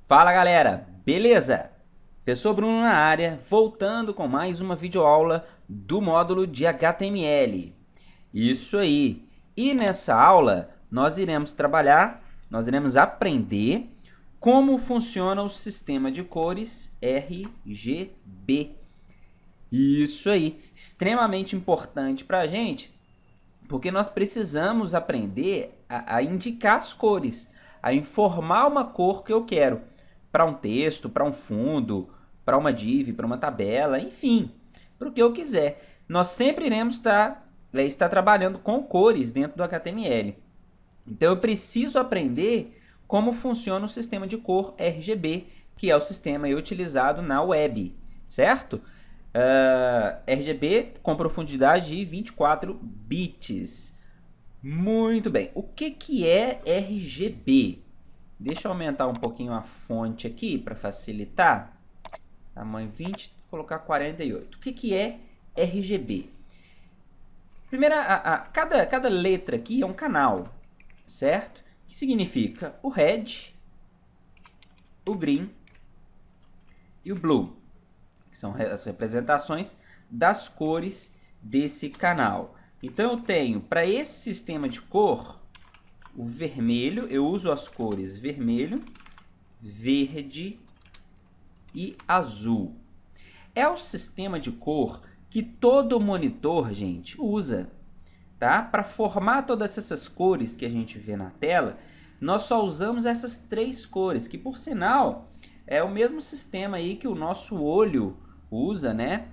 Fala galera, beleza? Professor Bruno na área, voltando com mais uma videoaula do módulo de HTML. Isso aí. E nessa aula nós iremos aprender como funciona o sistema de cores RGB. Isso aí, extremamente importante para a gente, porque nós precisamos aprender a indicar as cores, a informar uma cor que eu quero para um texto, para um fundo, para uma div, para uma tabela, enfim, para o que eu quiser. Nós sempre iremos estar trabalhando com cores dentro do HTML. Então eu preciso aprender como funciona o sistema de cor RGB, que é o sistema utilizado na web, certo? RGB com profundidade de 24 bits. Muito bem. O que é RGB? Deixa eu aumentar um pouquinho a fonte aqui para facilitar. Tamanho 20, vou colocar 48. O que é RGB? Primeiro, cada letra aqui é um canal, certo? Que significa o red, o green e o blue, que são as representações das cores desse canal. Então eu tenho, para esse sistema de cor, o vermelho, eu uso as cores vermelho, verde e azul. É o sistema de cor que todo monitor, gente, usa, tá? Para formar todas essas cores que a gente vê na tela, nós só usamos essas três cores, que por sinal é o mesmo sistema aí que o nosso olho usa, né?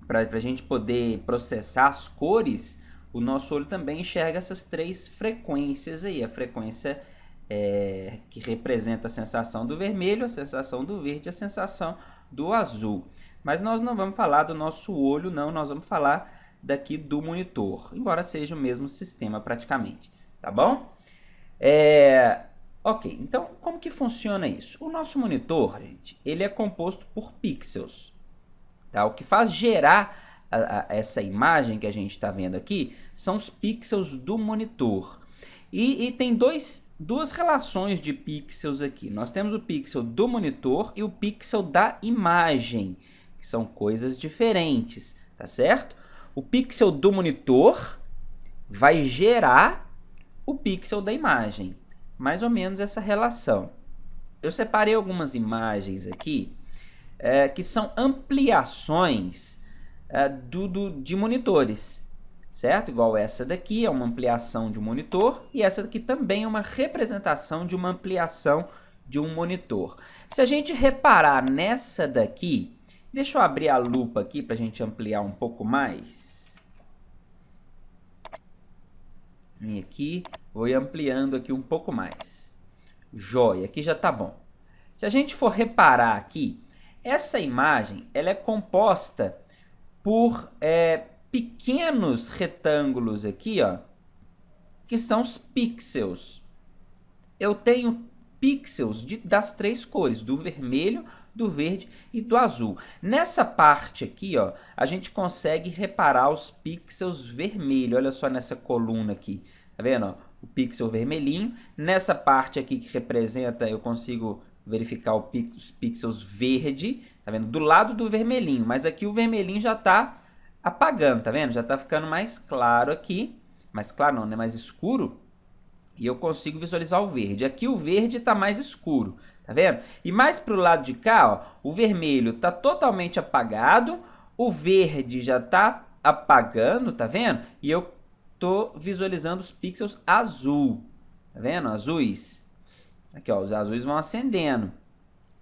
Para a gente poder processar as cores, o nosso olho também enxerga essas três frequências aí. A frequência que representa a sensação do vermelho, a sensação do verde e a sensação do azul. Mas nós não vamos falar do nosso olho, não. Nós vamos falar daqui do monitor, embora seja o mesmo sistema praticamente, tá bom? Ok, então como que funciona isso? O nosso monitor, gente, ele é composto por pixels. Tá? O que faz gerar essa imagem que a gente está vendo aqui são os pixels do monitor. E tem duas relações de pixels aqui. Nós temos o pixel do monitor e o pixel da imagem, que são coisas diferentes, tá certo? O pixel do monitor vai gerar o pixel da imagem. Mais ou menos essa relação. Eu separei algumas imagens aqui que são ampliações de monitores, certo? Igual essa daqui é uma ampliação de um monitor e essa daqui também é uma representação de uma ampliação de um monitor. Se a gente reparar nessa daqui, deixa eu abrir a lupa aqui para a gente ampliar um pouco mais. Vem aqui, vou ir ampliando aqui um pouco mais. Joia, aqui já tá bom. Se a gente for reparar aqui, essa imagem ela é composta por pequenos retângulos aqui, ó, que são os pixels. Eu tenho pixels das três cores, do vermelho, do verde e do azul. Nessa parte aqui, ó, a gente consegue reparar os pixels vermelhos. Olha só nessa coluna aqui, tá vendo? Ó? O pixel vermelhinho. Nessa parte aqui que representa, eu consigo verificar os pixels verde, tá vendo? Do lado do vermelhinho, mas aqui o vermelhinho já tá apagando, tá vendo? Já tá ficando mais claro aqui, mais claro não, né? Mais escuro, e eu consigo visualizar o verde. Aqui o verde tá mais escuro, tá vendo? E mais pro lado de cá, ó, o vermelho tá totalmente apagado, o verde já tá apagando, tá vendo? E eu tô visualizando os pixels azul, tá vendo? Azuis. Aqui, ó, os azuis vão acendendo,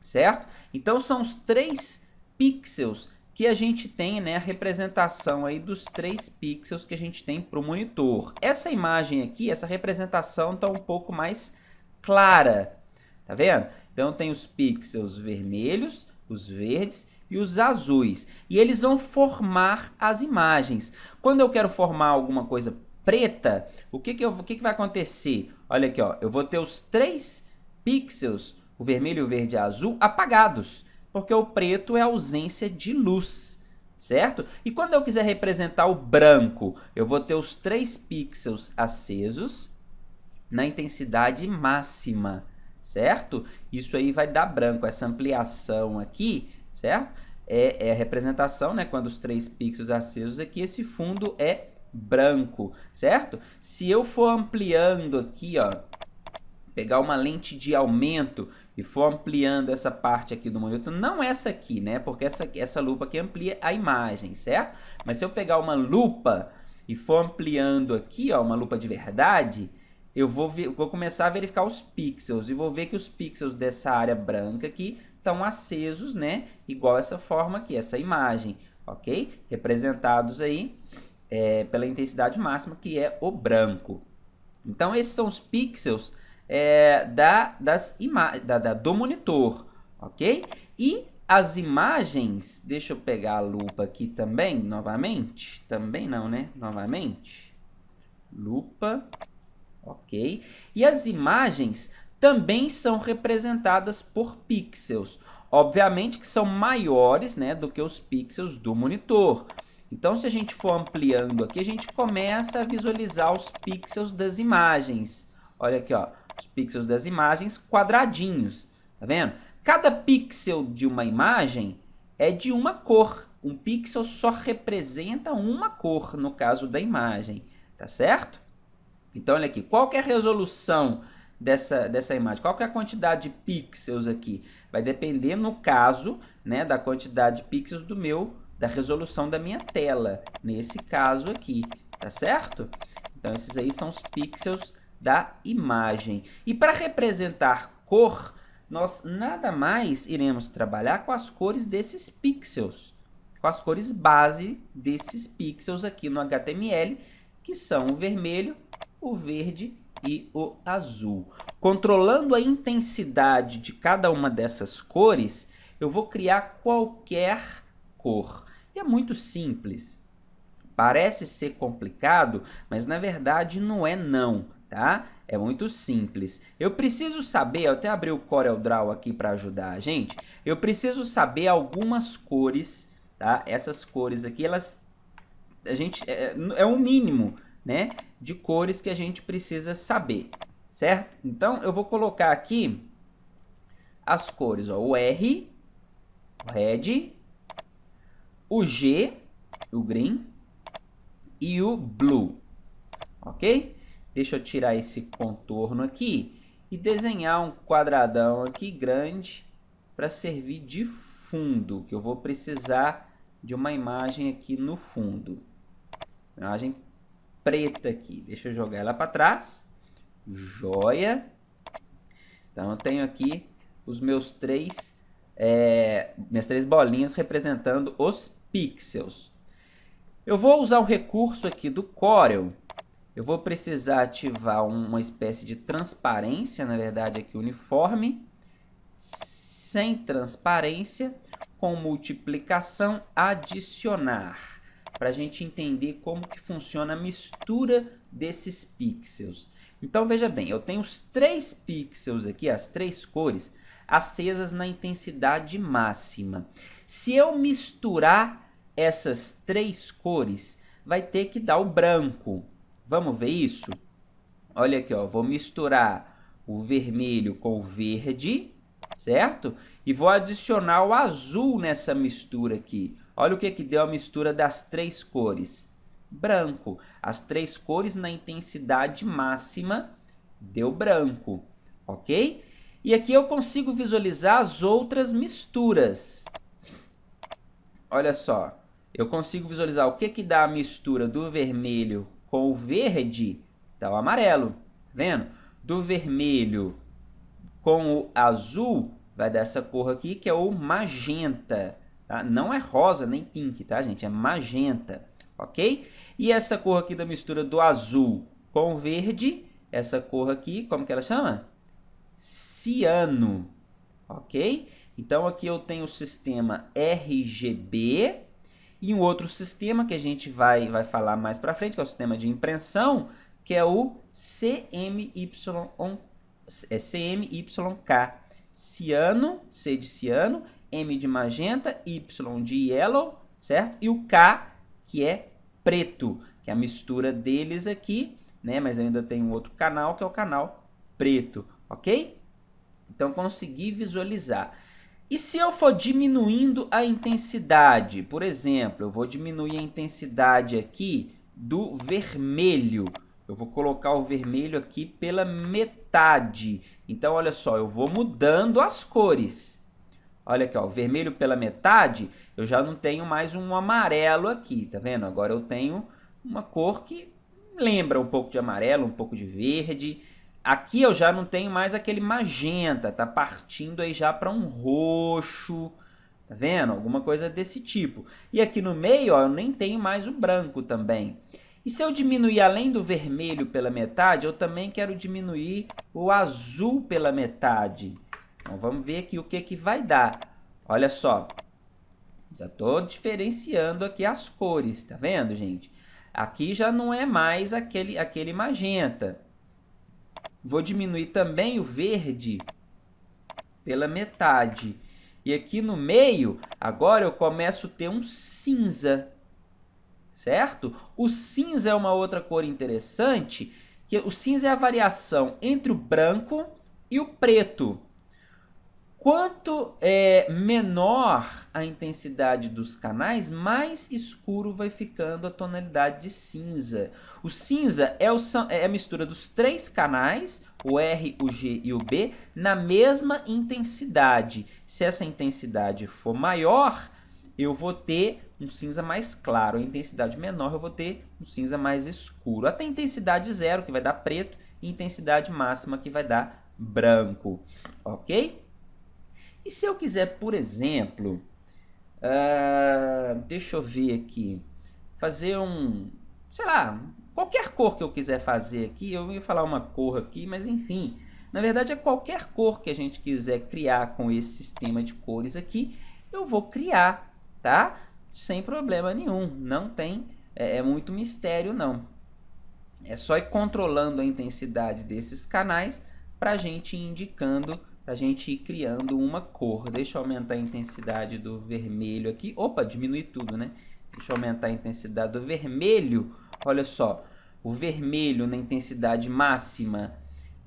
certo? Então, são os três pixels que a gente tem, né? A representação aí dos três pixels que a gente tem para o monitor. Essa imagem aqui, essa representação está um pouco mais clara, tá vendo? Então, tem os pixels vermelhos, os verdes e os azuis. E eles vão formar as imagens. Quando eu quero formar alguma coisa preta, o que vai acontecer? Olha aqui, ó, eu vou ter os três pixels, o vermelho, o verde e o azul, apagados, porque o preto é ausência de luz, certo? E quando eu quiser representar o branco, eu vou ter os três pixels acesos na intensidade máxima, certo? Isso aí vai dar branco, essa ampliação aqui, certo? É a representação, né? Quando os 3 pixels acesos aqui, esse fundo é branco, certo? Se eu for ampliando aqui, ó, pegar uma lente de aumento e for ampliando essa parte aqui do monitor, não essa aqui, né? Porque essa lupa aqui amplia a imagem, certo? Mas se eu pegar uma lupa e for ampliando aqui, ó, uma lupa de verdade, eu vou começar a verificar os pixels e vou ver que os pixels dessa área branca aqui estão acesos, né? Igual essa forma aqui, essa imagem, ok? Representados aí pela intensidade máxima, que é o branco. Então, esses são os pixels do monitor, ok? E as imagens, deixa eu pegar a lupa aqui também, novamente. Também não, né? Novamente. Lupa, ok? E as imagens também são representadas por pixels. Obviamente que são maiores, né, do que os pixels do monitor. Então, se a gente for ampliando aqui, a gente começa a visualizar os pixels das imagens. Olha aqui, ó, os pixels das imagens quadradinhos, tá vendo? Cada pixel de uma imagem é de uma cor. Um pixel só representa uma cor, no caso da imagem, tá certo? Então, olha aqui, qual que é a resolução dessa imagem? Qual que é a quantidade de pixels aqui? Vai depender, no caso, né, da quantidade de pixels da resolução da minha tela, nesse caso aqui, tá certo? Então, esses aí são os pixels da imagem. E para representar cor, nós nada mais iremos trabalhar com as cores desses pixels, com as cores base desses pixels aqui no HTML, que são o vermelho, o verde e o azul. Controlando a intensidade de cada uma dessas cores, eu vou criar qualquer cor. E é muito simples. Parece ser complicado, mas na verdade não é não, tá? É muito simples. Eu preciso saber, eu até abri o CorelDRAW aqui para ajudar a gente. Eu preciso saber algumas cores, tá? Essas cores aqui, é o mínimo, né, de cores que a gente precisa saber, certo? Então, eu vou colocar aqui as cores, ó, o R, o Red, o G, o Green e o Blue, ok? Deixa eu tirar esse contorno aqui e desenhar um quadradão aqui grande para servir de fundo, que eu vou precisar de uma imagem aqui no fundo. Imagem preta aqui. Deixa eu jogar ela para trás. Joia. Então, eu tenho aqui os minhas três bolinhas representando os pixels. Eu vou usar o recurso aqui do Corel. Eu vou precisar ativar uma espécie de transparência, na verdade aqui uniforme, sem transparência, com multiplicação, adicionar, para a gente entender como que funciona a mistura desses pixels. Então, veja bem, eu tenho os 3 pixels aqui, as 3 cores, acesas na intensidade máxima. Se eu misturar essas 3 cores, vai ter que dar o branco. Vamos ver isso? Olha aqui, ó, vou misturar o vermelho com o verde, certo? E vou adicionar o azul nessa mistura aqui. Olha o que deu a mistura das 3 cores. Branco. As 3 cores na intensidade máxima deu branco, ok? E aqui eu consigo visualizar as outras misturas. Olha só, eu consigo visualizar o que dá a mistura do vermelho com o verde, dá o amarelo, tá vendo? Do vermelho com o azul, vai dar essa cor aqui, que é o magenta, tá? Não é rosa nem pink, tá, gente? É magenta, ok? E essa cor aqui da mistura do azul com o verde, essa cor aqui, como que ela chama? Ciano, ok? Então, aqui eu tenho o sistema RGB e um outro sistema que a gente vai falar mais para frente, que é o sistema de impressão, que é o CMYK. Ciano, C de ciano, M de magenta, Y de yellow, certo? E o K, que é preto, que é a mistura deles aqui, né? Mas ainda tem um outro canal, que é o canal preto, ok? Então, consegui visualizar. E se eu for diminuindo a intensidade? Por exemplo, eu vou diminuir a intensidade aqui do vermelho. Eu vou colocar o vermelho aqui pela metade. Então, olha só, eu vou mudando as cores. Olha aqui, ó, o vermelho pela metade, eu já não tenho mais um amarelo aqui, tá vendo? Agora eu tenho uma cor que lembra um pouco de amarelo, um pouco de verde. Aqui eu já não tenho mais aquele magenta, tá partindo aí já para um roxo, tá vendo? Alguma coisa desse tipo. E aqui no meio, ó, eu nem tenho mais o branco também. E se eu diminuir além do vermelho pela metade, eu também quero diminuir o azul pela metade. Então, vamos ver aqui o que vai dar. Olha só, já estou diferenciando aqui as cores, tá vendo, gente? Aqui já não é mais aquele magenta. Vou diminuir também o verde pela metade. E aqui no meio, agora eu começo a ter um cinza, certo? O cinza é uma outra cor interessante, que o cinza é a variação entre o branco e o preto. Quanto menor a intensidade dos canais, mais escuro vai ficando a tonalidade de cinza. O cinza é a mistura dos três canais, o R, o G e o B, na mesma intensidade. Se essa intensidade for maior, eu vou ter um cinza mais claro. A intensidade menor, eu vou ter um cinza mais escuro. Até intensidade zero, que vai dar preto, e intensidade máxima, que vai dar branco. Ok? E se eu quiser, por exemplo, deixa eu ver aqui, fazer sei lá, qualquer cor que eu quiser fazer aqui, eu ia falar uma cor aqui, mas enfim, na verdade é qualquer cor que a gente quiser criar com esse sistema de cores aqui, eu vou criar, tá? Sem problema nenhum, não tem muito mistério não. É só ir controlando a intensidade desses canais para a gente ir indicando, para a gente ir criando uma cor. Deixa eu aumentar a intensidade do vermelho aqui. Opa, diminui tudo, né? Deixa eu aumentar a intensidade do vermelho. Olha só, o vermelho na intensidade máxima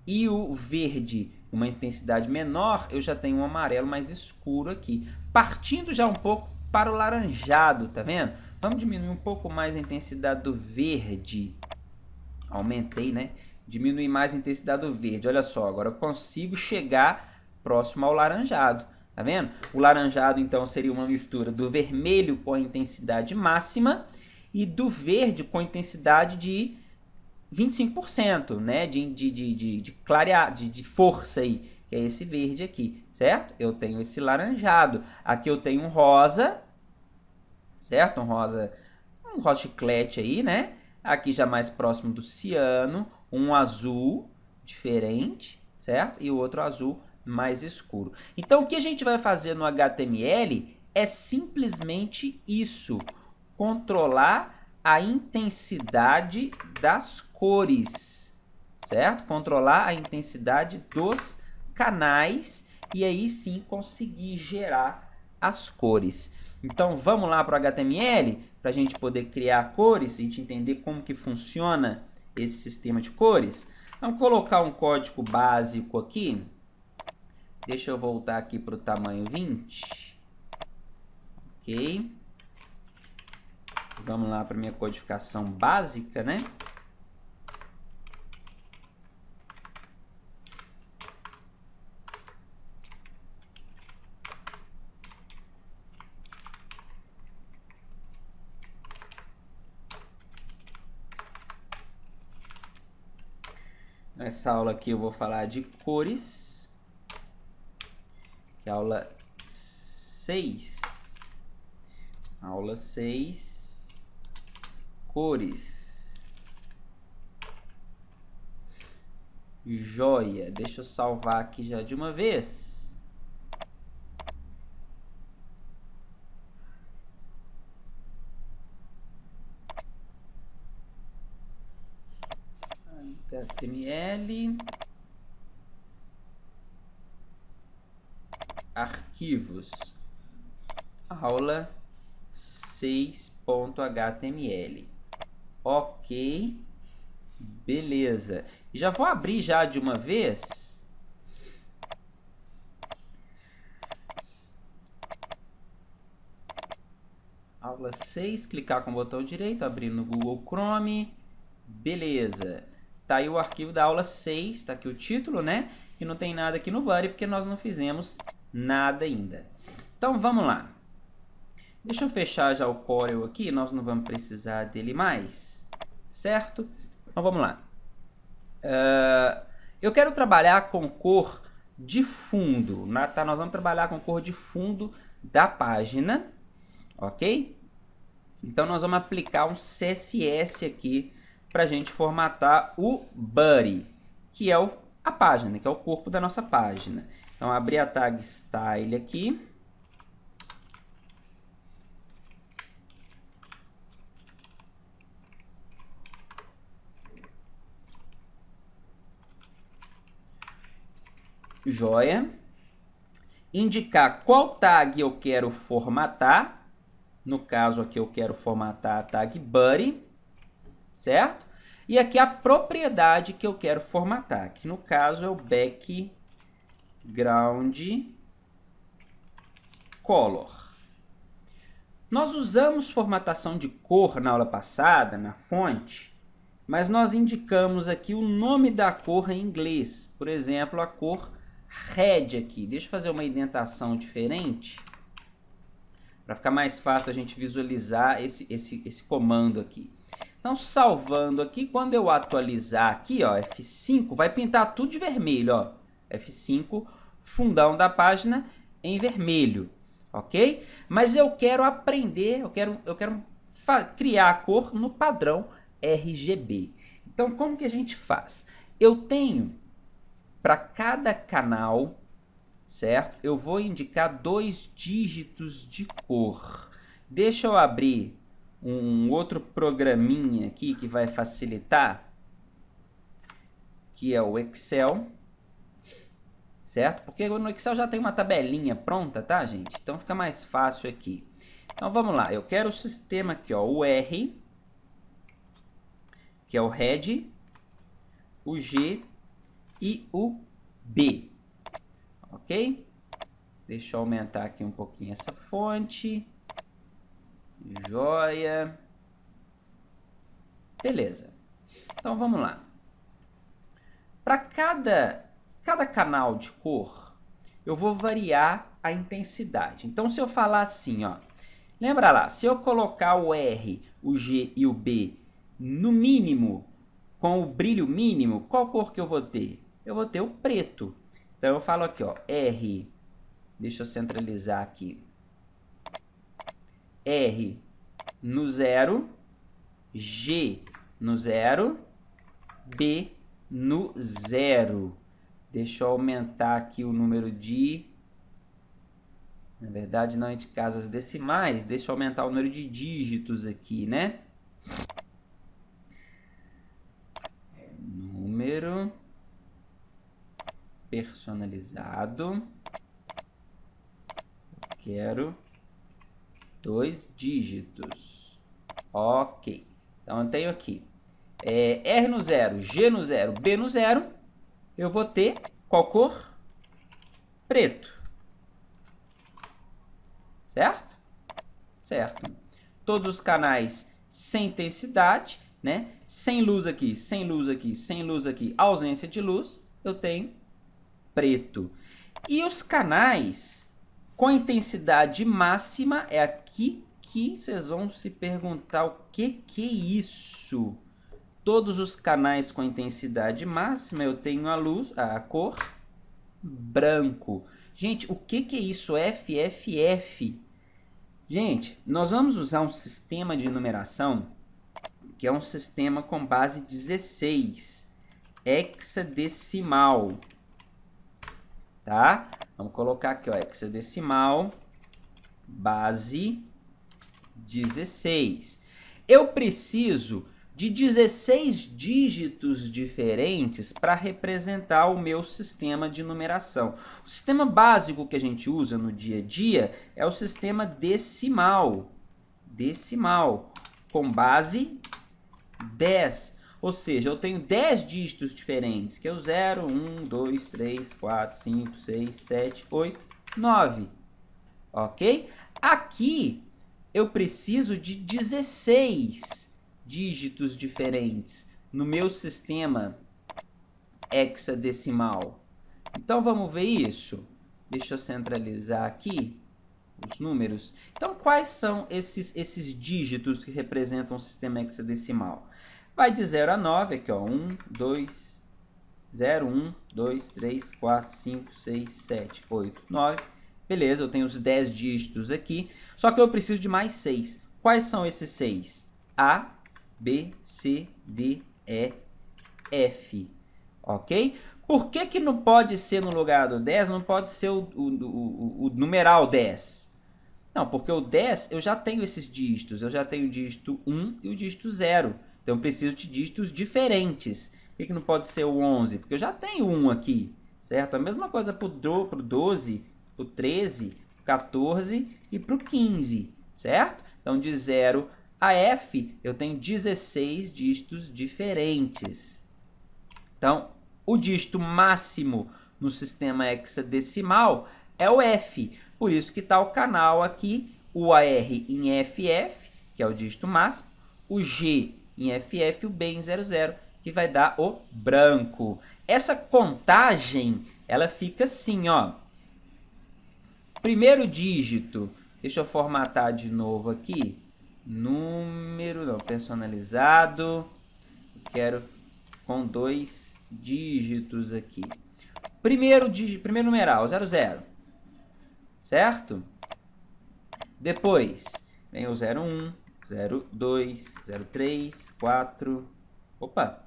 e o verde uma intensidade menor, eu já tenho um amarelo mais escuro aqui. Partindo já um pouco para o laranjado, tá vendo? Vamos diminuir um pouco mais a intensidade do verde. Aumentei, né? Diminuir mais a intensidade do verde. Olha só, agora eu consigo chegar próximo ao laranjado. Tá vendo? O laranjado, então, seria uma mistura do vermelho com a intensidade máxima e do verde com a intensidade de 25%, né? De força aí, que é esse verde aqui, certo? Eu tenho esse laranjado. Aqui eu tenho um rosa, certo? Um rosa chiclete aí, né? Aqui já mais próximo do ciano, um azul diferente, certo? E o outro azul mais escuro. Então, o que a gente vai fazer no HTML é simplesmente isso, controlar a intensidade das cores, certo? Controlar a intensidade dos canais e aí sim conseguir gerar as cores. Então, vamos lá para o HTML, para a gente poder criar cores, a gente entender como que funciona esse sistema de cores. Vamos colocar um código básico aqui. Deixa eu voltar aqui para o tamanho 20. Ok. Vamos lá para minha codificação básica, né? Nessa aula aqui eu vou falar de cores, que é a aula 6. Aula 6, cores. Joia, deixa eu salvar aqui já de uma vez. HTML, arquivos, aula 6.html. Ok, beleza. E já vou abrir já de uma vez aula 6, clicar com o botão direito, abrir no Google Chrome, beleza. Tá aí o arquivo da aula 6, tá aqui o título, né? E não tem nada aqui no Buddy, porque nós não fizemos nada ainda. Então, vamos lá. Deixa eu fechar já o Corel aqui, nós não vamos precisar dele mais, certo? Então, vamos lá. Eu quero trabalhar com cor de fundo, tá? Nós vamos trabalhar com cor de fundo da página, ok? Então, nós vamos aplicar um CSS aqui para a gente formatar o Buddy, que é a página, que é o corpo da nossa página. Então, abrir a tag Style aqui. Joia. Indicar qual tag eu quero formatar. No caso aqui eu quero formatar a tag Buddy, certo? E aqui a propriedade que eu quero formatar, que no caso é o background color. Nós usamos formatação de cor na aula passada, na fonte, mas nós indicamos aqui o nome da cor em inglês. Por exemplo, a cor red aqui. Deixa eu fazer uma indentação diferente, para ficar mais fácil a gente visualizar esse comando aqui. Então, salvando aqui, quando eu atualizar aqui, ó, F5, vai pintar tudo de vermelho, ó. F5, fundão da página em vermelho, ok? Mas eu quero aprender, eu quero criar a cor no padrão RGB. Então, como que a gente faz? Eu tenho, para cada canal, certo? Eu vou indicar 2 dígitos de cor. Deixa eu abrir um outro programinha aqui que vai facilitar, que é o Excel, certo? Porque no Excel já tem uma tabelinha pronta, tá, gente? Então fica mais fácil aqui. Então vamos lá, eu quero o sistema aqui, ó, o R, que é o Red, o G e o B, ok? Deixa eu aumentar aqui um pouquinho essa fonte. Joia. Beleza. Então, vamos lá. Para cada canal de cor, eu vou variar a intensidade. Então, se eu falar assim, ó, lembra lá, se eu colocar o R, o G e o B no mínimo, com o brilho mínimo, qual cor que eu vou ter? Eu vou ter o preto. Então, eu falo aqui, ó, R, deixa eu centralizar aqui, R no 0, G no 0, B no 0. Deixa eu aumentar aqui o número de... Na verdade, não é de casas decimais. Deixa eu aumentar o número de dígitos aqui, né? Número personalizado. Quero 2 dígitos. Ok. Então, eu tenho aqui R no 0, G no 0, B no 0. Eu vou ter qual cor? Preto. Certo? Certo. Todos os canais sem intensidade, né? Sem luz aqui, sem luz aqui, sem luz aqui, ausência de luz, eu tenho preto. E os canais com intensidade máxima é aqui que vocês vão se perguntar o que é isso. Todos os canais com intensidade máxima eu tenho a cor branco. Gente, o que é isso? FFF. Gente, nós vamos usar um sistema de numeração que é um sistema com base 16, hexadecimal. Tá? Vamos colocar aqui, ó, hexadecimal, base 16. Eu preciso de 16 dígitos diferentes para representar o meu sistema de numeração. O sistema básico que a gente usa no dia a dia é o sistema decimal. Decimal, com base 10. Ou seja, eu tenho 10 dígitos diferentes, que é o 0, 1, 2, 3, 4, 5, 6, 7, 8, 9. Ok? Aqui, eu preciso de 16 dígitos diferentes no meu sistema hexadecimal. Então, vamos ver isso? Deixa eu centralizar aqui os números. Então, quais são esses dígitos que representam o sistema hexadecimal? Vai de 0 a 9, aqui, ó, 1, 2, 0, 1, 2, 3, 4, 5, 6, 7, 8, 9. Beleza, eu tenho os 10 dígitos aqui, só que eu preciso de mais 6. Quais são esses 6? A, B, C, D, E, F. Ok? Por que que não pode ser no lugar do 10, não pode ser o numeral 10? Não, porque o 10 eu já tenho esses dígitos. Eu já tenho o dígito 1 e o dígito 0. Então eu preciso de dígitos diferentes. Por que não pode ser o 11? Porque eu já tenho 1 aqui, certo? A mesma coisa para o 12, para o 13, para o 14 e para o 15, certo? Então de 0 a F eu tenho 16 dígitos diferentes. Então, o dígito máximo no sistema hexadecimal é o F. Por isso que está o canal aqui, o AR em FF, que é o dígito máximo, o G em FF e o B em 00, que vai dar o branco. Essa contagem, ela fica assim, ó. Primeiro dígito, deixa eu formatar de novo aqui. Número, não, personalizado. Quero com 2 dígitos aqui. Primeiro numeral, 00. Certo? Depois, vem o 01, 02, 03, 4. Opa!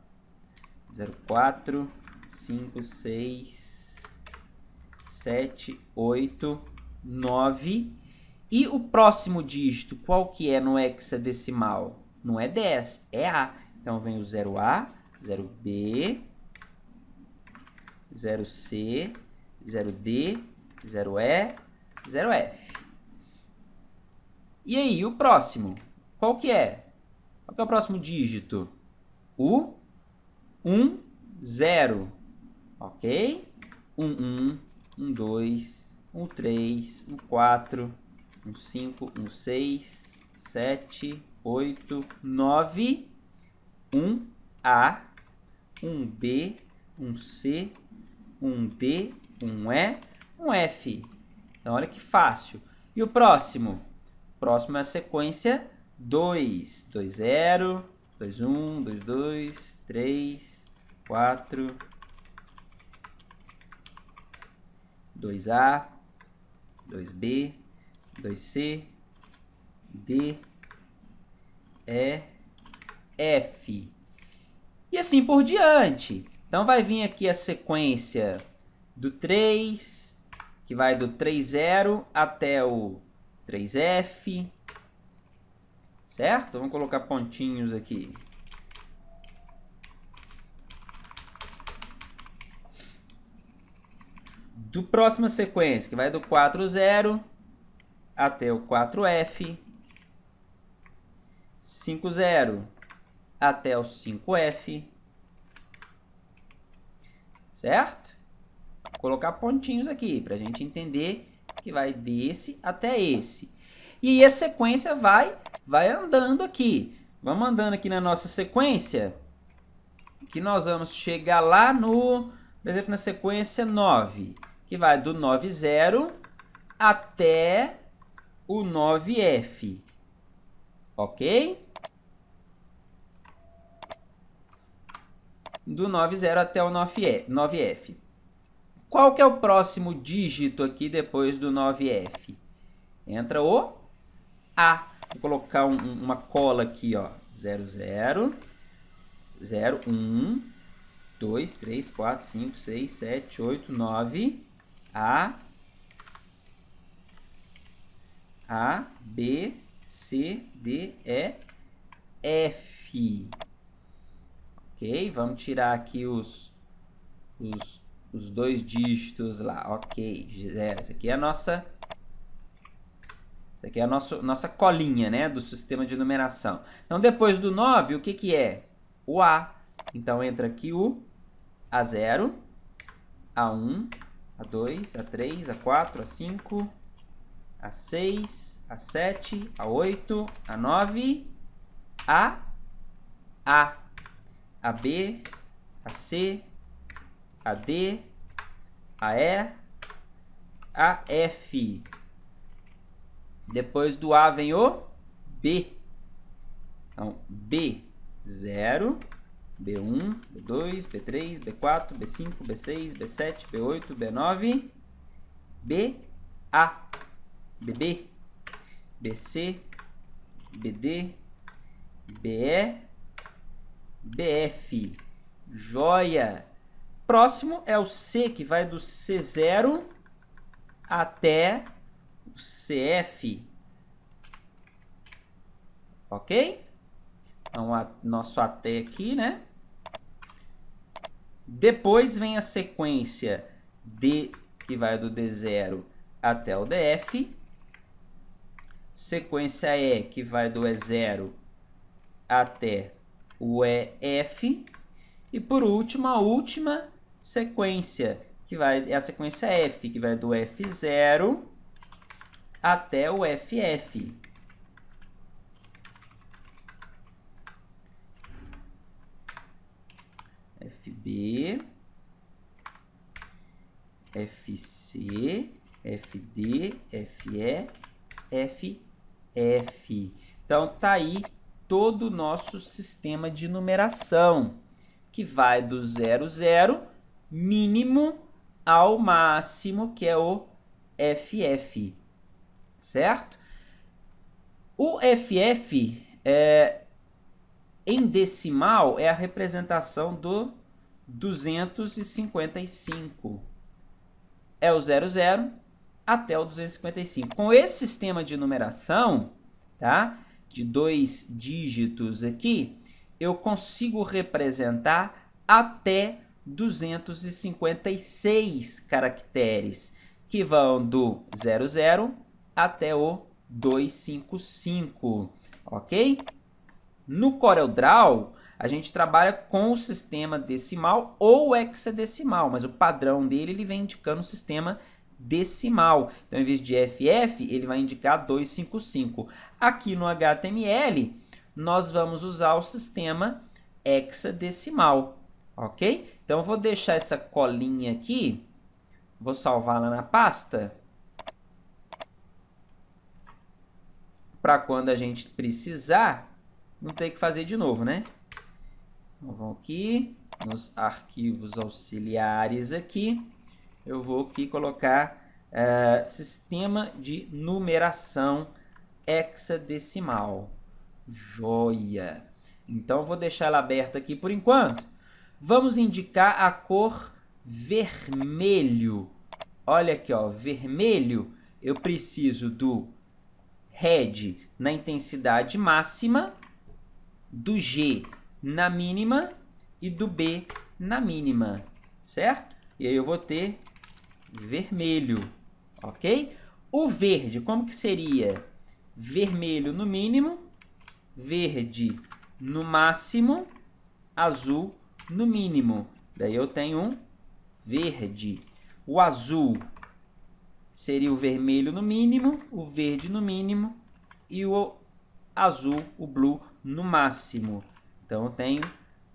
04, 5, 6, 7, 8, 9. E o próximo dígito, qual que é no hexadecimal? Não é 10, é A. Então, vem o 0A, 0B, 0C, 0D, 0E, 0F. E aí, o próximo? Qual que é? Qual que é o próximo dígito? O 1, 0. Ok? 1, 1, 2, 1, 3, 1, 4, 1, 5, 1, 6, 7, 8, 9, 1 A, 1 B, 1 C, 1 D, 1 E, 1 F. Então, olha que fácil. E o próximo? O próximo é a sequência 2. 2, 0, 2, 1, 2, 2, 3, 4, 2A, 2B, 2C, D, E, F. E assim por diante. Então, vai vir aqui a sequência do 3, que vai do 3,0 até o 3F. Certo? Vamos colocar pontinhos aqui. Do próxima sequência, que vai do 4,0 até o 4F. 5,0 até o 5F. Certo? Vou colocar pontinhos aqui para a gente entender que vai desse até esse. E a sequência vai andando aqui. Vamos andando aqui na nossa sequência, que nós vamos chegar lá no, por exemplo, na sequência 9, que vai do 9,0 até o 9F. Ok? Do 9,0 até o 9F. Qual que é o próximo dígito aqui depois do 9F? Entra o A. Vou colocar uma cola aqui, ó. 00, 01, 2, 3, 4, 5, 6, 7, 8, 9. A, B, C, D, E, F. Ok, vamos tirar aqui os 2 dígitos lá. Ok, 0. Essa aqui é a nossa... Essa aqui é a nossa colinha, né, do sistema de numeração. Então, depois do 9, o que que é? O A. Então, entra aqui o A0, A1, A2, A3, A4, A5, A6, A7, A8, A9, A, AB, AC, AD, AE, AF. Depois do A vem o B. Então, B0, B1, B2, B3, B4, B5, B6, B7, B8, B9, BA, BB, BC, BD, BE, BF. Joia! Próximo é o C, que vai do C0 até o CF. Ok? Então, nosso até aqui, né? Depois vem a sequência D, que vai do D0 até o DF. Sequência E, que vai do E0 até o EF. E por último, a última sequência, que é a sequência F, que vai do F0 até o FF. FB, FC, FD, FE, FF. Então, tá aí todo o nosso sistema de numeração, que vai do 00 mínimo ao máximo, que é o FF, certo? O FF, em decimal, é a representação do 255. É o 00 até o 255. Com esse sistema de numeração, tá? De 2 dígitos aqui, eu consigo representar até 256 caracteres, que vão do 00 até o 255, ok? No CorelDRAW, a gente trabalha com o sistema decimal ou hexadecimal, mas o padrão dele ele vem indicando o sistema decimal. Então, em vez de FF, ele vai indicar 255. Aqui no HTML, nós vamos usar o sistema hexadecimal, ok? Então, eu vou deixar essa colinha aqui, vou salvar lá na pasta, para quando a gente precisar, não ter que fazer de novo, né? Então, vamos aqui nos arquivos auxiliares aqui. Eu vou aqui colocar sistema de numeração hexadecimal. Joia! Então, eu vou deixar ela aberta aqui por enquanto. Vamos indicar a cor vermelho. Olha aqui, ó, vermelho. Eu preciso do red na intensidade máxima, do G na mínima e do B na mínima, certo? E aí eu vou ter vermelho, ok? O verde, como que seria? Vermelho no mínimo, verde no máximo, azul no mínimo. Daí eu tenho um verde. O azul seria o vermelho no mínimo, o verde no mínimo e o azul, o blue, no máximo. Então, eu tenho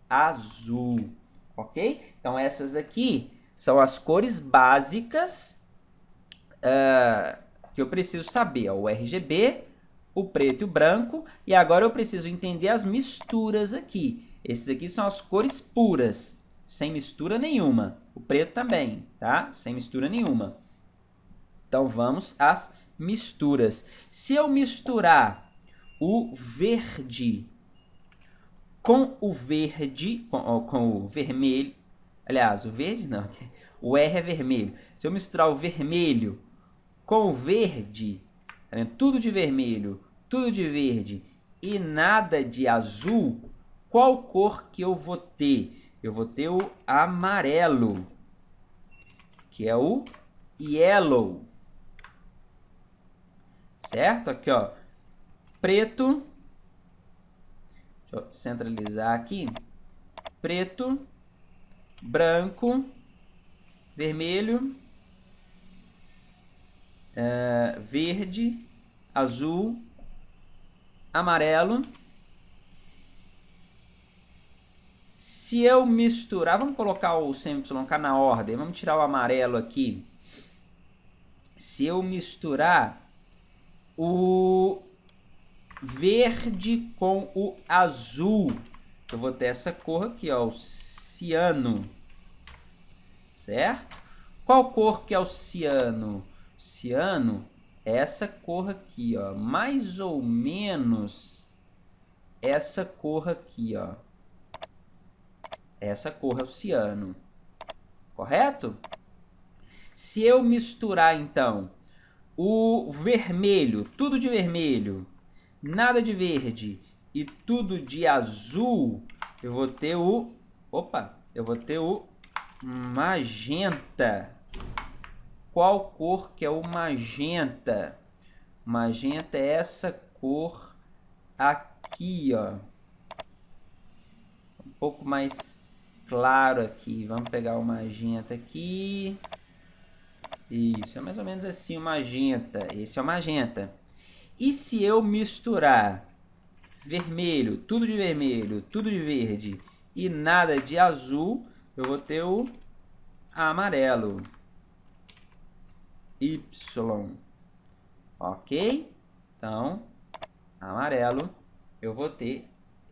azul, ok? Então, essas aqui são as cores básicas que eu preciso saber. Ó, o RGB, o preto e o branco. E agora eu preciso entender as misturas aqui. Esses aqui são as cores puras, sem mistura nenhuma. O preto também, tá? Sem mistura nenhuma. Então, vamos às misturas. Se eu misturar o verde com o verde, com o vermelho, aliás, o verde não, o R é vermelho. Se eu misturar o vermelho com o verde, tá vendo? Tudo de vermelho, tudo de verde e nada de azul, qual cor que eu vou ter? Eu vou ter o amarelo, que é o yellow. Certo? Aqui, ó, preto, deixa eu centralizar aqui, preto, branco, vermelho, verde, azul, amarelo. Se eu misturar, vamos colocar o CMYK na ordem, vamos tirar o amarelo aqui. Se eu misturar o verde com o azul, eu vou ter essa cor aqui, ó, o ciano, certo? Qual cor que é o ciano? Ciano é essa cor aqui, ó, mais ou menos essa cor aqui, ó. Essa cor é o ciano, correto? Se eu misturar, então, o vermelho, tudo de vermelho, nada de verde e tudo de azul, eu vou ter o... Opa! Eu vou ter o magenta. Qual cor que é o magenta? Magenta é essa cor aqui, ó. Um pouco mais claro aqui. Vamos pegar o magenta aqui. Isso, é mais ou menos assim o magenta. Esse é o magenta. E se eu misturar vermelho, tudo de vermelho, tudo de verde e nada de azul, eu vou ter o amarelo. Y. Ok? Então, amarelo, eu vou ter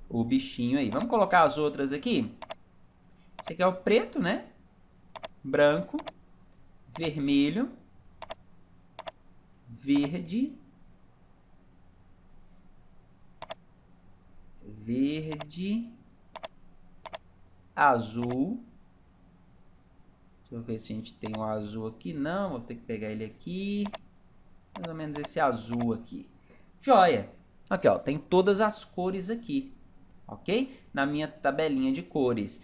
o bichinho aí. Vamos colocar as outras aqui? Esse aqui é o preto, né? Branco, vermelho, verde, azul. Deixa eu ver se a gente tem um azul aqui. Não, vou ter que pegar ele aqui. Mais ou menos esse azul aqui. Joia! Aqui, ó, tem todas as cores aqui. Ok? Na minha tabelinha de cores.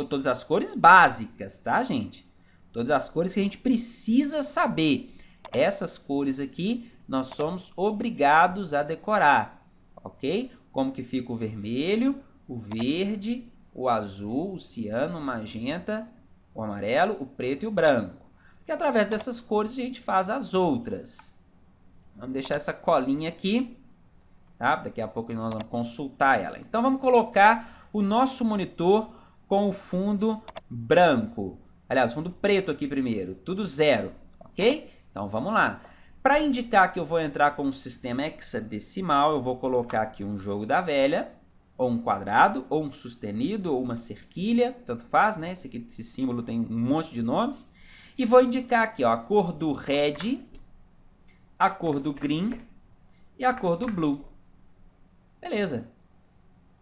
Todas as cores básicas, tá, gente? Todas as cores que a gente precisa saber. Essas cores aqui, nós somos obrigados a decorar. Ok? Como que fica o vermelho, o verde, o azul, o ciano, o magenta, o amarelo, o preto e o branco. Porque através dessas cores a gente faz as outras. Vamos deixar essa colinha aqui. Tá? Daqui a pouco nós vamos consultar ela. Então, vamos colocar o nosso monitor com o fundo branco. Aliás, fundo preto aqui primeiro. Tudo zero, ok? Então, vamos lá. Para indicar que eu vou entrar com um sistema hexadecimal, eu vou colocar aqui um jogo da velha, ou um quadrado, ou um sustenido, ou uma cerquilha, tanto faz, né? Esse símbolo tem um monte de nomes. E vou indicar aqui, ó, a cor do red, a cor do green e a cor do blue. Beleza.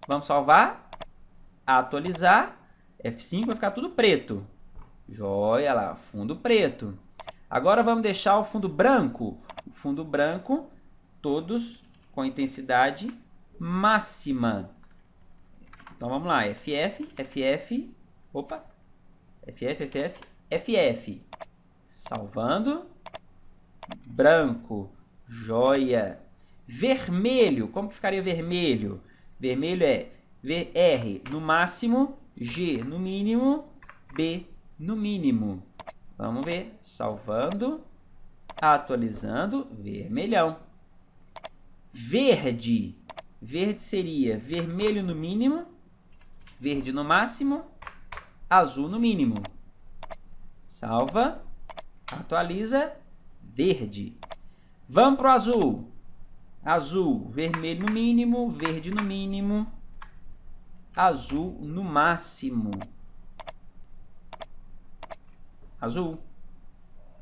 Vamos salvar, atualizar, F5 vai ficar tudo preto. Joia lá, fundo preto. Agora vamos deixar o fundo branco. O fundo branco, todos com intensidade máxima. Então vamos lá, FF, FF, opa, FF, FF, FF. Salvando. Branco, joia. Vermelho, como que ficaria vermelho? Vermelho é R no máximo, G no mínimo, B no mínimo. Vamos ver, salvando, atualizando, vermelhão. Verde, verde seria vermelho no mínimo, verde no máximo, azul no mínimo. Salva, atualiza, verde. Vamos para o azul. Azul, vermelho no mínimo, verde no mínimo, azul no máximo. Azul.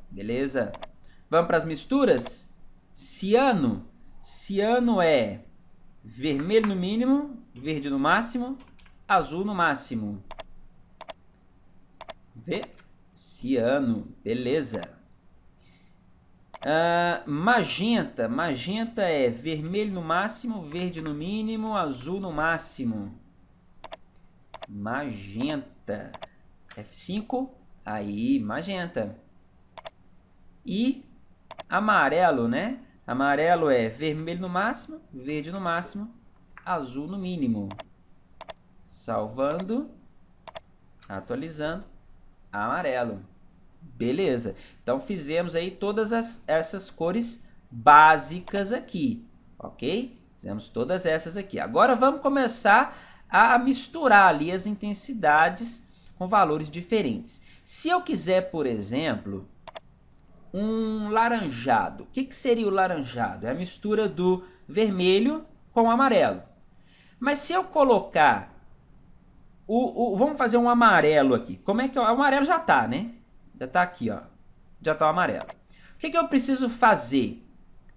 Beleza? Vamos para as misturas? Ciano. Ciano é vermelho no mínimo, verde no máximo, azul no máximo. Vê? Ciano. Beleza. Magenta. Magenta é vermelho no máximo, verde no mínimo, azul no máximo. Magenta. F5. Aí, magenta. E amarelo, né? Amarelo é vermelho no máximo, verde no máximo, azul no mínimo. Salvando. Atualizando. Amarelo. Beleza. Então, fizemos aí todas essas cores básicas aqui, ok? Fizemos todas essas aqui. Agora vamos começar a misturar ali as intensidades com valores diferentes. Se eu quiser, por exemplo, um laranjado. O que seria o laranjado? É a mistura do vermelho com o amarelo. Mas se eu colocar vamos fazer um amarelo aqui. Como é que o amarelo já está, né? Já está aqui, ó. Já está o amarelo. O que eu preciso fazer?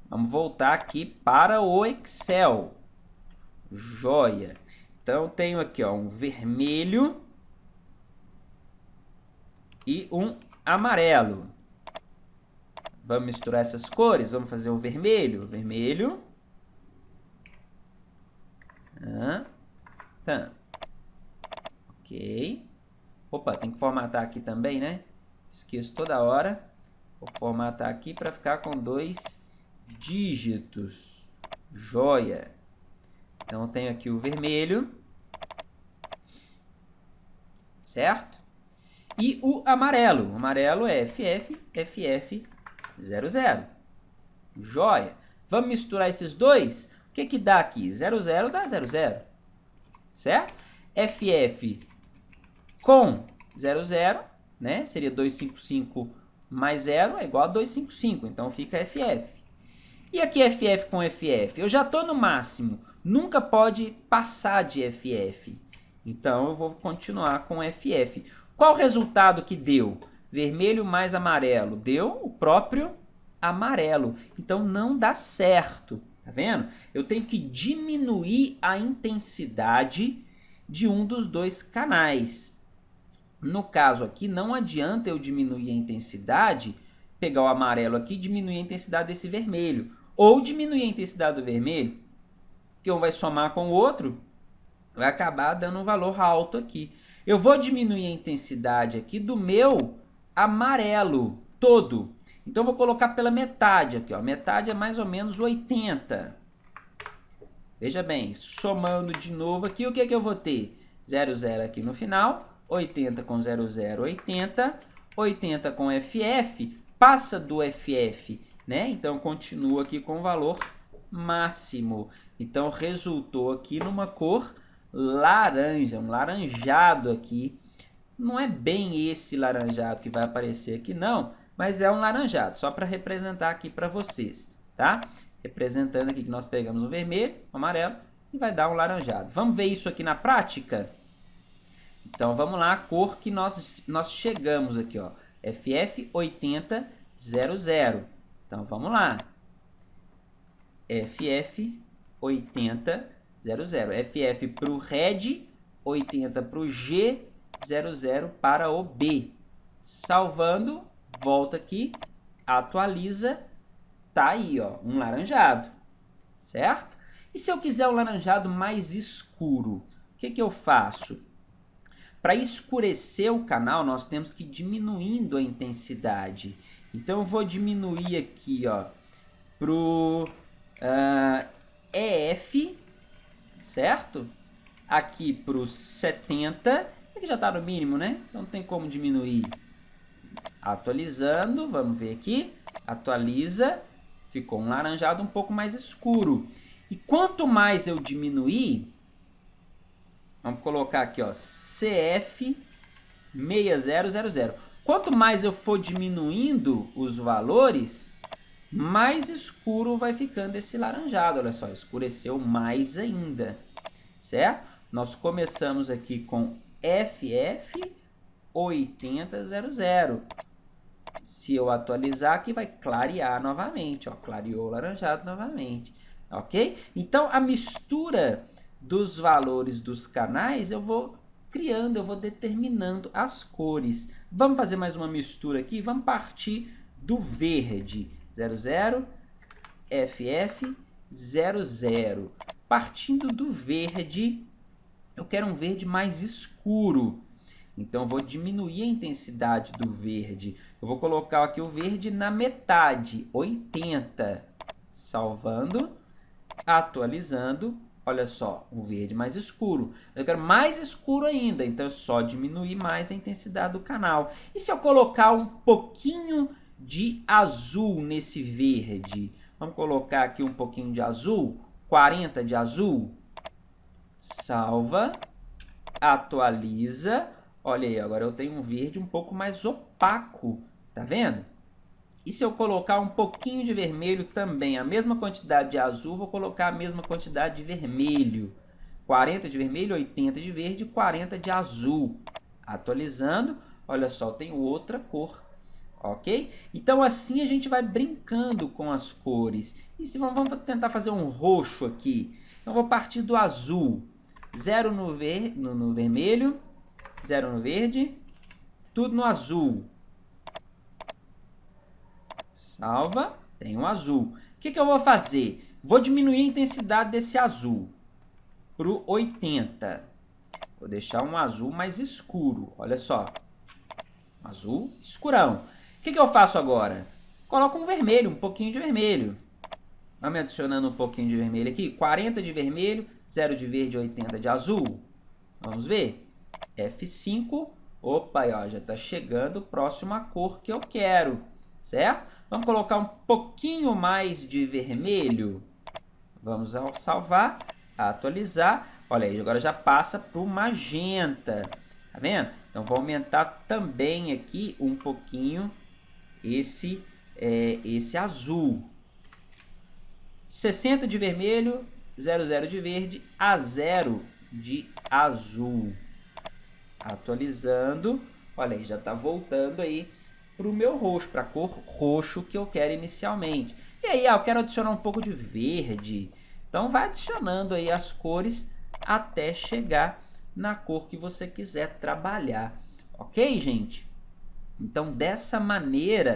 Vamos voltar aqui para o Excel. Joia. Então, eu tenho aqui, ó, um vermelho e um amarelo. Vamos misturar essas cores. Vamos fazer o vermelho. Vermelho. Tá. Ok. Opa, tem que formatar aqui também, né? Esqueço toda hora. Vou formatar aqui para ficar com 2 dígitos. Joia. Então, eu tenho aqui o vermelho. Certo? E o amarelo. O amarelo é FF00. Joia. Vamos misturar esses dois? O que dá aqui? 00 dá 00. Certo? FF com 00, né? Seria 255 mais 0 é igual a 255. Então, fica FF. E aqui FF com FF? Eu já estou no máximo. Nunca pode passar de FF. Então, eu vou continuar com FF. Qual o resultado que deu? Vermelho mais amarelo. Deu o próprio amarelo. Então, não dá certo. Tá vendo? Eu tenho que diminuir a intensidade de um dos dois canais. No caso aqui, não adianta eu diminuir a intensidade, pegar o amarelo aqui e diminuir a intensidade desse vermelho. Ou diminuir a intensidade do vermelho, que um vai somar com o outro, vai acabar dando um valor alto aqui. Eu vou diminuir a intensidade aqui do meu amarelo todo. Então, eu vou colocar pela metade aqui, ó. Metade é mais ou menos 80. Veja bem, somando de novo aqui, o que eu vou ter? 00 aqui no final, 80 com 00, 80. 80 com FF, passa do FF, né? Então, continua aqui com o valor máximo. Então, resultou aqui numa cor laranja, um laranjado aqui. Não é bem esse laranjado que vai aparecer aqui, não, mas é um laranjado, só para representar aqui para vocês, tá? Representando aqui que nós pegamos o vermelho, o amarelo, e vai dar um laranjado. Vamos ver isso aqui na prática? Então, vamos lá, a cor que nós chegamos aqui, ó, FF8000. Então, vamos lá. FF8000. FF para o red, 80 para o G, 00 para o B. Salvando, volta aqui, atualiza, tá aí, ó, um laranjado, certo? E se eu quiser um laranjado mais escuro, o que eu faço? Para escurecer o canal, nós temos que ir diminuindo a intensidade. Então, eu vou diminuir aqui, ó, pro EF, certo? Aqui pro 70, que já está no mínimo, né? Então, não tem como diminuir. Atualizando, vamos ver aqui. Atualiza, ficou um laranjado um pouco mais escuro. E quanto mais eu diminuir, vamos colocar aqui, ó, CF6000. Quanto mais eu for diminuindo os valores, mais escuro vai ficando esse laranjado. Olha só, escureceu mais ainda, certo? Nós começamos aqui com FF8000. Se eu atualizar aqui, vai clarear novamente, ó, clareou o laranjado novamente, ok? Então, a mistura dos valores dos canais, eu vou criando, eu vou determinando as cores. Vamos fazer mais uma mistura aqui, vamos partir do verde, 00, FF, 00. Partindo do verde, eu quero um verde mais escuro. Então, eu vou diminuir a intensidade do verde. Eu vou colocar aqui o verde na metade, 80. Salvando, atualizando. Olha só, o verde mais escuro. Eu quero mais escuro ainda, então é só diminuir mais a intensidade do canal. E se eu colocar um pouquinho de azul nesse verde? Vamos colocar aqui um pouquinho de azul, 40 de azul. Salva, atualiza. Olha aí, agora eu tenho um verde um pouco mais opaco, tá vendo? E se eu colocar um pouquinho de vermelho também, a mesma quantidade de azul, vou colocar a mesma quantidade de vermelho. 40 de vermelho, 80 de verde, 40 de azul. Atualizando, olha só, tem outra cor. Ok? Então, assim a gente vai brincando com as cores. E se vamos tentar fazer um roxo aqui. Então, vou partir do azul. 0 no vermelho, 0 no verde, tudo no azul. Salva, tem um azul. O que eu vou fazer? Vou diminuir a intensidade desse azul para o 80. Vou deixar um azul mais escuro, olha só. Azul escurão. O que eu faço agora? Coloco um vermelho, um pouquinho de vermelho. Vamos adicionando um pouquinho de vermelho aqui. 40 de vermelho, 0 de verde, 80 de azul. Vamos ver? F5. Opa, aí, ó, já está chegando próximo à cor que eu quero, certo? Vamos colocar um pouquinho mais de vermelho. Vamos salvar, atualizar. Olha aí, agora já passa para o magenta. Tá vendo? Então, vou aumentar também aqui um pouquinho esse azul. 60 de vermelho, 00 de verde, a 0 de azul. Atualizando. Olha aí, já está voltando aí para o meu roxo, para a cor roxo que eu quero inicialmente. E aí, eu quero adicionar um pouco de verde. Então, vai adicionando aí as cores até chegar na cor que você quiser trabalhar. Ok, gente? Então, dessa maneira,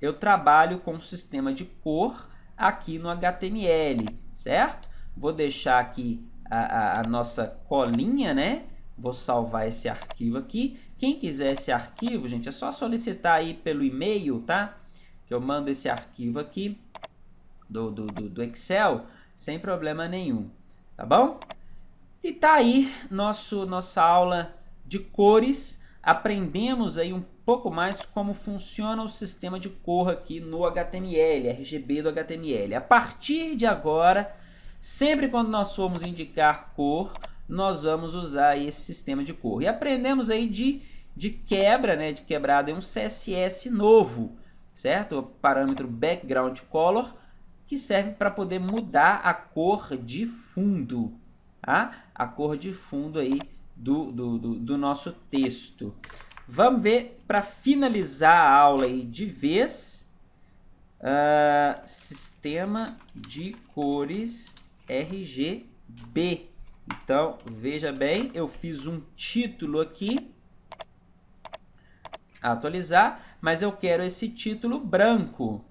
eu trabalho com o sistema de cor aqui no HTML, certo? Vou deixar aqui a nossa colinha, né? Vou salvar esse arquivo aqui. Quem quiser esse arquivo, gente, é só solicitar aí pelo e-mail, tá? Que eu mando esse arquivo aqui do Excel sem problema nenhum, tá bom? E tá aí nossa aula de cores. Aprendemos aí um pouco mais como funciona o sistema de cor aqui no HTML, RGB do HTML. A partir de agora, sempre quando nós formos indicar cor, nós vamos usar esse sistema de cor. E aprendemos aí de quebra, né, de quebrada, um CSS novo, certo? O parâmetro background color, que serve para poder mudar a cor de fundo, tá? A cor de fundo aí do nosso texto. Vamos ver, para finalizar a aula aí de vez, sistema de cores RGB. Então, veja bem, eu fiz um título aqui, atualizar, mas eu quero esse título branco.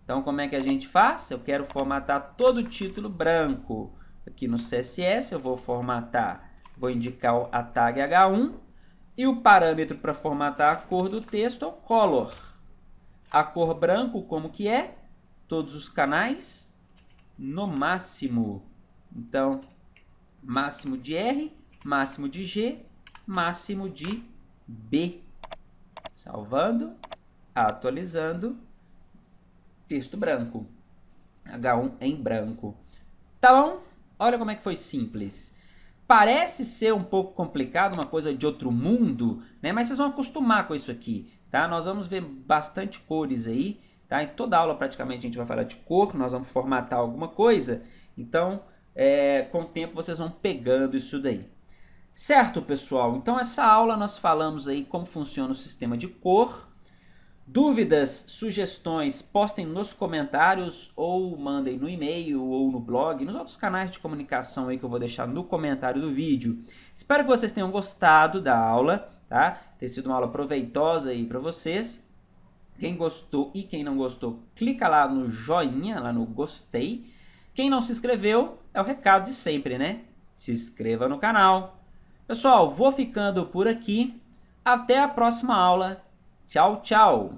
Então, como é que a gente faz? Eu quero formatar todo o título branco. Aqui no CSS, eu vou formatar, vou indicar a tag H1 e o parâmetro para formatar a cor do texto é o color. A cor branco, como que é? Todos os canais no máximo. Então, máximo de R, máximo de G, máximo de B. Salvando, atualizando, texto branco. H1 em branco. Tá bom? Olha como é que foi simples. Parece ser um pouco complicado, uma coisa de outro mundo, né? Mas vocês vão acostumar com isso aqui, tá? Nós vamos ver bastante cores aí, tá? Em toda aula praticamente a gente vai falar de cor, nós vamos formatar alguma coisa. Então, com o tempo vocês vão pegando isso daí. Certo, pessoal? Então, essa aula nós falamos aí como funciona o sistema de cor. Dúvidas, sugestões, postem nos comentários ou mandem no e-mail ou no blog, nos outros canais de comunicação aí que eu vou deixar no comentário do vídeo. Espero que vocês tenham gostado da aula, tá? Ter sido uma aula proveitosa aí para vocês. Quem gostou e quem não gostou, clica lá no joinha, lá no gostei. Quem não se inscreveu, é o recado de sempre, né? Se inscreva no canal. Pessoal, vou ficando por aqui. Até a próxima aula. Tchau, tchau!